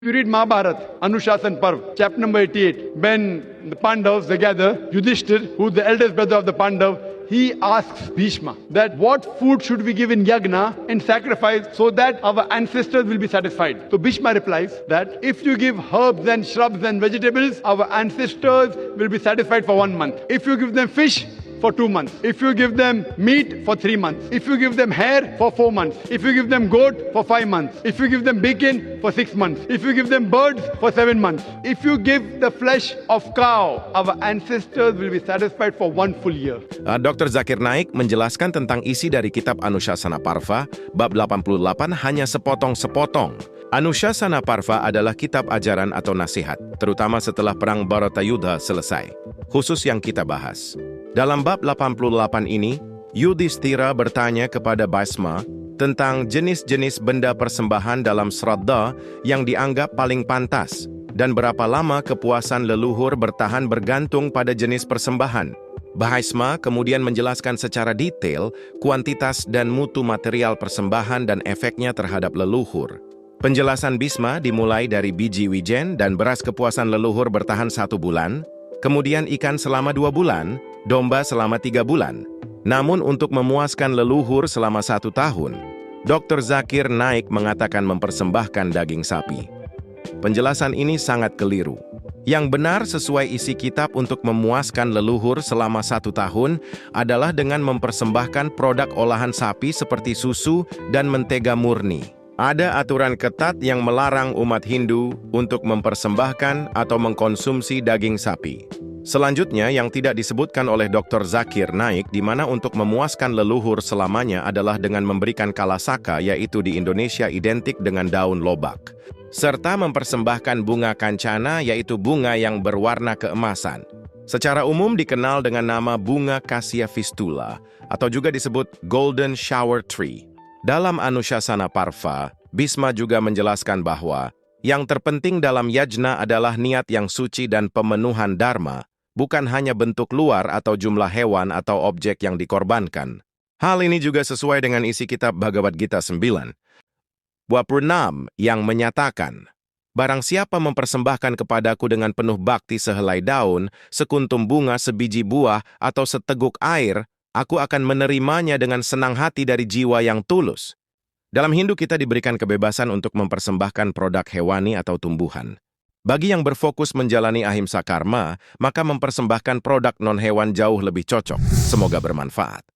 If you read Mahabharata, Anushasan Parv, chapter number 88, when the Pandavas they gather, Yudhishthir, who is the eldest brother of the Pandav, he asks Bhishma that what food should we give in yagna, in sacrifice, so that our ancestors will be satisfied. So Bhishma replies that if you give herbs and shrubs and vegetables, our ancestors will be satisfied for 1 month. If you give them fish, for 2 months. If you give them meat, for 3 months. If you give them hair, for 4 months. If you give them goat, for 5 months. If you give them bacon, for 6 months. If you give them birds, for 7 months. If you give the flesh of cow, our ancestors will be satisfied for 1 full year. Dr. Zakir Naik menjelaskan tentang isi dari kitab Anushasana Parva, bab 88 hanya sepotong-sepotong. Anushasana Parva adalah kitab ajaran atau nasihat, terutama setelah Perang Bharatayudha selesai. Khusus yang kita bahas. Dalam bab 88 ini, Yudhishthira bertanya kepada Bhisma tentang jenis-jenis benda persembahan dalam Shraddha yang dianggap paling pantas dan berapa lama kepuasan leluhur bertahan bergantung pada jenis persembahan. Bhisma kemudian menjelaskan secara detail kuantitas dan mutu material persembahan dan efeknya terhadap leluhur. Penjelasan Bhisma dimulai dari biji wijen dan beras kepuasan leluhur bertahan 1 bulan, kemudian ikan selama 2 bulan, domba selama 3 bulan. Namun untuk memuaskan leluhur selama 1 tahun, Dr. Zakir Naik mengatakan mempersembahkan daging sapi. Penjelasan ini sangat keliru. Yang benar sesuai isi kitab untuk memuaskan leluhur selama 1 tahun adalah dengan mempersembahkan produk olahan sapi seperti susu dan mentega murni. Ada aturan ketat yang melarang umat Hindu untuk mempersembahkan atau mengkonsumsi daging sapi. Selanjutnya yang tidak disebutkan oleh Dr. Zakir Naik di mana untuk memuaskan leluhur selamanya adalah dengan memberikan kalasaka, yaitu di Indonesia identik dengan daun lobak, serta mempersembahkan bunga kancana, yaitu bunga yang berwarna keemasan. Secara umum dikenal dengan nama bunga Cassia fistula atau juga disebut Golden Shower Tree. Dalam Anushasana Parva, Bhisma juga menjelaskan bahwa yang terpenting dalam yajna adalah niat yang suci dan pemenuhan dharma, bukan hanya bentuk luar atau jumlah hewan atau objek yang dikorbankan. Hal ini juga sesuai dengan isi kitab Bhagavad Gita 9. Wapurnam yang menyatakan, barang siapa mempersembahkan kepadaku dengan penuh bakti sehelai daun, sekuntum bunga, sebiji buah, atau seteguk air, aku akan menerimanya dengan senang hati dari jiwa yang tulus. Dalam Hindu kita diberikan kebebasan untuk mempersembahkan produk hewani atau tumbuhan. Bagi yang berfokus menjalani ahimsa karma, maka mempersembahkan produk non-hewan jauh lebih cocok. Semoga bermanfaat.